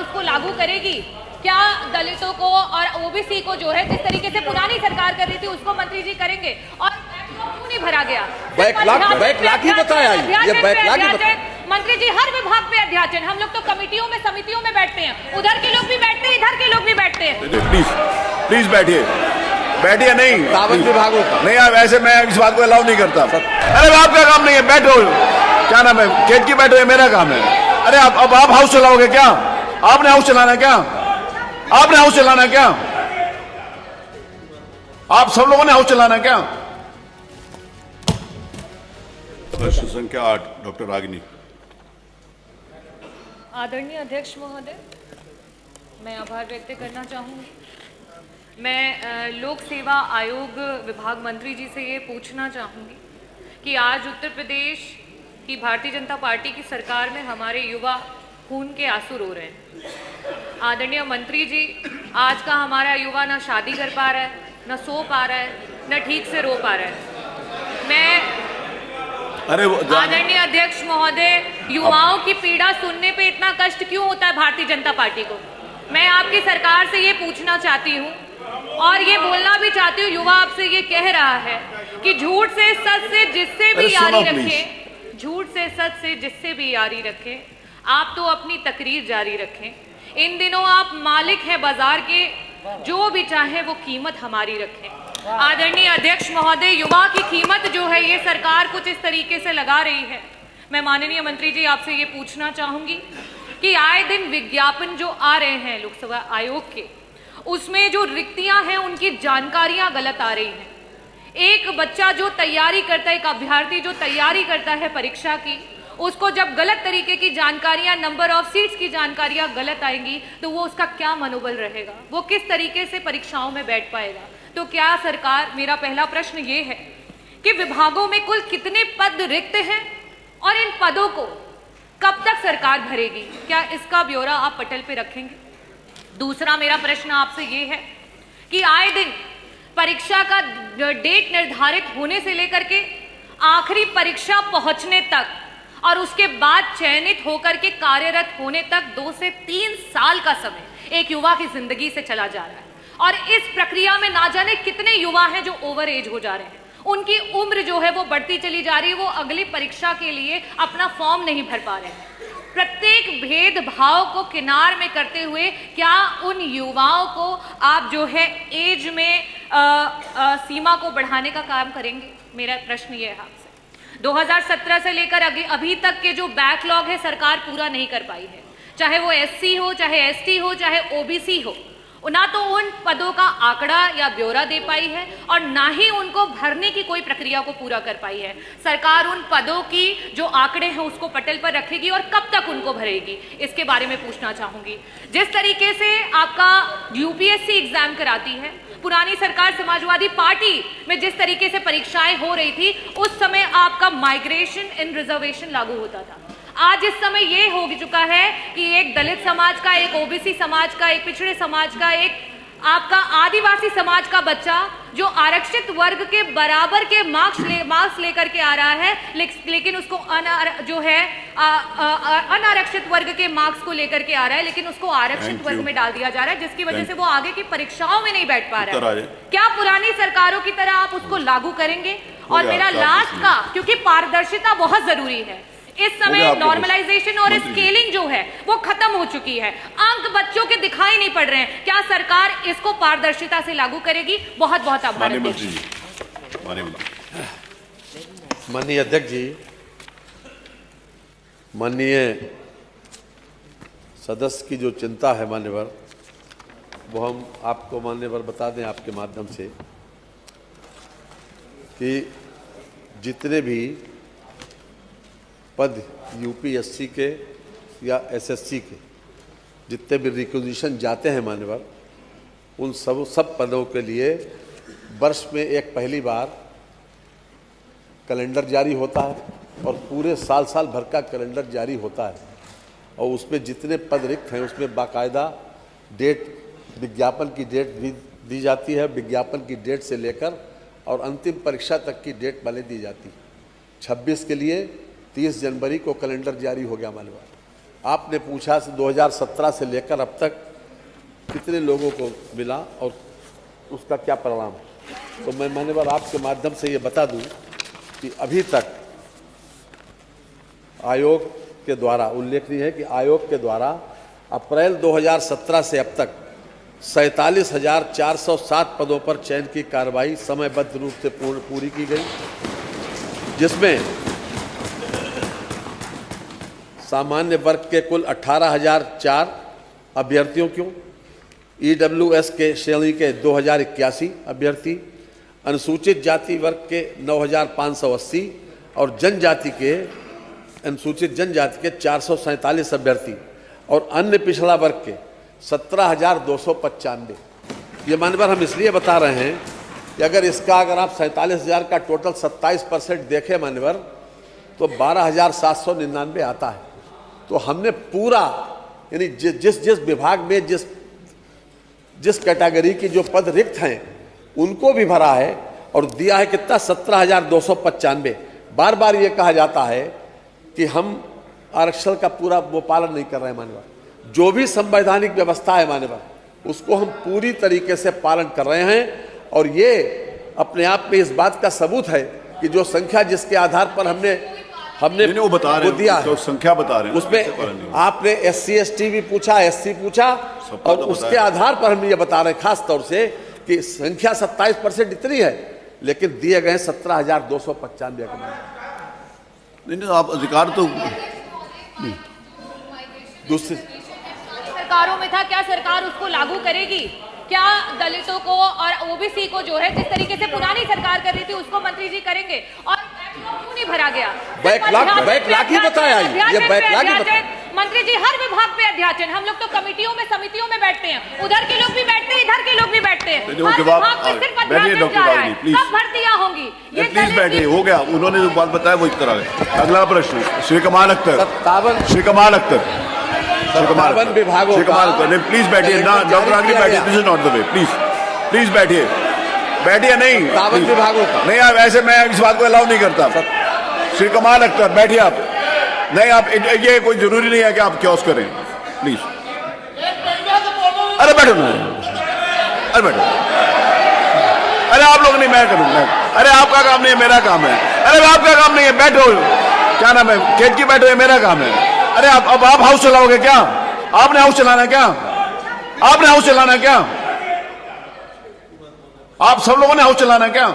उसको लागू करेगी? क्या दलितों को और ओबीसी को जो है जिस तरीके से पुरानी सरकार कर रही थी उसको मंत्री जी करेंगे? और क्यों नहीं भरा गया? बैकलॉग ही बताया, ये बैकलॉग ही बताया। मंत्री जी हर विभाग पे अध्याचन, हम लोग तो कमेटियों में समितियों में बैठते हैं, उधर के लोग भी बैठते हैं, इधर के लोग भी बैठते हैं। प्लीज बैठिए, बैठिए। नहीं दावत विभागों का नहीं, आप ऐसे मैं इस बात को अलाउ नहीं करता। अरे आपका काम नहीं है, बैठो। क्या नाम है? गेट की बैठो, ये मेरा काम है। अरे अब आप हाउस चलाओगे क्या? आपने हाउस चलाना क्या? आपने हाउस चलाना क्या? आप सब लोगों ने हाउस चलाना क्या? प्रश्न संख्या 8 डॉक्टर रागिनी। आदरणीय अध्यक्ष महोदय, मैं आभार व्यक्त करना चाहूँगी। मैं लोक सेवा आयोग विभाग मंत्री जी से ये पूछना चाहूँगी कि आज उत्तर प्रदेश की भारतीय जनता पार्टी की सरकार में हमारे युवा खून के आंसू रो रहे हैं। आदरणीय मंत्री जी, आज का हमारा युवा ना शादी कर पा रहा है, न सो पा रहा है, न ठीक से रो पा रहा है। मैं आदरणीय अध्यक्ष महोदय, युवाओं की पीड़ा सुनने पे इतना कष्ट क्यों होता है भारतीय जनता पार्टी को? मैं आपकी सरकार से ये पूछना चाहती हूँ और ये बोलना भी चाहती हूँ, युवा आपसे ये कह रहा है कि झूठ से सच से जिससे भी यारी रखें, झूठ से सच से जिससे भी यारी रखें, आप तो अपनी तकरीर जारी रखें। इन दिनों आप मालिक हैं बाजार के, जो भी चाहे वो कीमत हमारी रखें। आदरणीय अध्यक्ष महोदय, युवा की कीमत जो है ये सरकार कुछ इस तरीके से लगा रही है। मैं माननीय मंत्री जी आपसे ये पूछना चाहूंगी कि आए दिन विज्ञापन जो आ रहे हैं लोकसभा आयोग के, उसमें जो रिक्तियां हैं उनकी जानकारियां गलत आ रही हैं। एक बच्चा जो तैयारी करता है, एक अभ्यर्थी जो तैयारी करता है परीक्षा की, उसको जब गलत तरीके की जानकारियां, नंबर ऑफ सीट्स की जानकारियां गलत आएंगी तो वो उसका क्या मनोबल रहेगा? वो किस तरीके से परीक्षाओं में बैठ पाएगा? तो क्या सरकार, मेरा पहला प्रश्न ये है कि विभागों में कुल कितने पद रिक्त हैं और इन पदों को कब तक सरकार भरेगी? क्या इसका ब्यौरा आप पटल पे रखेंगे? दूसरा मेरा प्रश्न आपसे ये है कि आए दिन परीक्षा का डेट निर्धारित होने से लेकर के आखिरी परीक्षा पहुंचने तक और उसके बाद चयनित होकर के कार्यरत होने तक 2 से 3 साल का समय एक युवा की जिंदगी से चला जा रहा है। और इस प्रक्रिया में ना जाने कितने युवा हैं जो ओवर एज हो जा रहे हैं, उनकी उम्र जो है वो बढ़ती चली जा रही है, वो अगली परीक्षा के लिए अपना फॉर्म नहीं भर पा रहे हैं। प्रत्येक भेदभाव को किनार में करते हुए क्या उन युवाओं को आप जो है एज में सीमा को बढ़ाने का काम करेंगे? मेरा प्रश्न ये है आपसे। 2017 से लेकर अभी तक के जो बैकलॉग है सरकार पूरा नहीं कर पाई है, चाहे वो एससी हो, चाहे एसटी हो, चाहे ओबीसी हो। ना तो उन पदों का आंकड़ा या ब्यौरा दे पाई है और ना ही उनको भरने की कोई प्रक्रिया को पूरा कर पाई है। सरकार उन पदों की जो आंकड़े हैं उसको पटल पर रखेगी और कब तक उनको भरेगी, इसके बारे में पूछना चाहूंगी। जिस तरीके से आपका यूपीएससी एग्जाम कराती है, पुरानी सरकार समाजवादी पार्टी में जिस तरीके से परीक्षाएं हो रही थी, उस समय आपका माइग्रेशन इन रिजर्वेशन लागू होता था। आज इस समय ये हो चुका है कि एक दलित समाज का, एक ओबीसी समाज का, एक पिछड़े समाज का, एक आपका आदिवासी समाज का बच्चा जो आरक्षित वर्ग के बराबर के मार्क्स लेकर के आ रहा है, लेकिन उसको अनारक्षित वर्ग के मार्क्स को लेकर के आ रहा है, लेकिन उसको आरक्षित वर्ग में डाल दिया जा रहा है, जिसकी वजह से वो आगे की परीक्षाओं में नहीं बैठ पा रहा है। क्या पुरानी सरकारों की तरह आप उसको लागू करेंगे? और मेरा लास्ट का, क्योंकि पारदर्शिता बहुत जरूरी है, इस समय नॉर्मलाइजेशन और स्केलिंग जो है वो खत्म हो चुकी है, अंक बच्चों के दिखाई नहीं पड़ रहे हैं। क्या सरकार इसको पारदर्शिता से लागू करेगी? बहुत बहुत आभार। माननीय अध्यक्ष जी, माननीय सदस्य की जो चिंता है मान्यवर, वो हम आपको मान्यवर बता दें आपके माध्यम से कि जितने भी पद यूपीएससी के या एसएससी के जितने भी रिक्वेजिशन जाते हैं मान्यवर, उन सब पदों के लिए वर्ष में एक पहली बार कैलेंडर जारी होता है और पूरे साल भर का कैलेंडर जारी होता है और उसमें जितने पद रिक्त हैं उसमें बाकायदा डेट, विज्ञापन की डेट भी दी जाती है। विज्ञापन की डेट से लेकर और अंतिम परीक्षा तक की डेट वाले दी जाती है। 26 के लिए 30 जनवरी को कैलेंडर जारी हो गया मालूम। आपने पूछा 2017 से लेकर अब तक कितने लोगों को मिला और उसका क्या परिणाम, तो मैं मान्यवर आपके माध्यम से ये बता दूं कि अभी तक आयोग के द्वारा उल्लेखनीय है कि आयोग के द्वारा अप्रैल 2017 से अब तक 47,407 पदों पर चयन की कार्रवाई समयबद्ध रूप से पूरी की गई, जिसमें सामान्य वर्ग के कुल 18,004 अभ्यर्थियों को, ईडब्ल्यूएस के श्रेणी के 2,081 अभ्यर्थी, अनुसूचित जाति वर्ग के 9,580 और अनुसूचित जनजाति के 447 अभ्यर्थी और अन्य पिछड़ा वर्ग के 17,295। ये मानवर हम इसलिए बता रहे हैं कि अगर आप 47,000 का टोटल 27% देखें मानवर, तो 12,799 आता है। तो हमने पूरा यानी जिस विभाग में जिस कैटेगरी की जो पद रिक्त हैं उनको भी भरा है और दिया है कितना, 17,295। बार बार ये कहा जाता है कि हम आरक्षण का पूरा वो पालन नहीं कर रहे हैं मानवर। जो भी संवैधानिक व्यवस्था है मानवर उसको हम पूरी तरीके से पालन कर रहे हैं और ये अपने आप में इस बात का सबूत है कि जो संख्या जिसके आधार पर हमने वो बता रहे दिया है, तो संख्या बता रहे हैं, उसमें आपने SC ST भी पूछा, SC पूछा और उसके आधार पर हम ये बता रहे हैं खास तौर से कि संख्या 27% इतनी है लेकिन दिए गए 17,295। नहीं, आप अधिकार तो दूसरी सरकारों में था, क्या सरकार उसको लागू करेगी? क्या दलितों को और ओबीसी को जो है जिस तरीके से पुरानी सरकार कर रही थी उसको मंत्री जी करेंगे? और क्यों नहीं भरा गया? बैकलॉग ही बताया, ये बैकलॉग ही बताया। मंत्री जी हर विभाग पे अध्याचन, हम लोग तो कमिटियों में समितियों में बैठते हैं, उधर के लोग भी बैठते हैं, इधर के लोग भी बैठते हैं, हर विभाग पे सिर्फ अध्याचन जा रहा है। कब भर्तियां होंगी? ये प्लीज बैठिए, हो गया, उन्होंने जो बात बताया वो इस तरह है। अगला प्रश्न श्री कमाल अख्तर, श्री कमाल अख्तर, विभागों का प्लीज बैठिए ना, डॉक्टर आगरी बैठिए, this is not the way, please बैठिए, बैठिए नहीं विभागों का नहीं, आप ऐसे मैं इस बात को अलाउ नहीं करता। श्री कमाल अख्तर बैठिए आप, नहीं आप ये कोई जरूरी नहीं है कि आप क्योस करें, प्लीज। अरे बैठो ना, अरे बैठो, अरे आप लोग नहीं, मैं करूंगा, अरे आपका काम नहीं है मेरा काम है, अरे आपका काम नहीं है, बैठो, क्या नाम है, खेत की बैठो, ये मेरा काम है। अरे अब आप हाउस चलाओगे क्या? आपने हाउस चलाना है क्या? आपने हाउस चलाना है क्या? आप सब लोगों ने हाउस चलाना है क्या?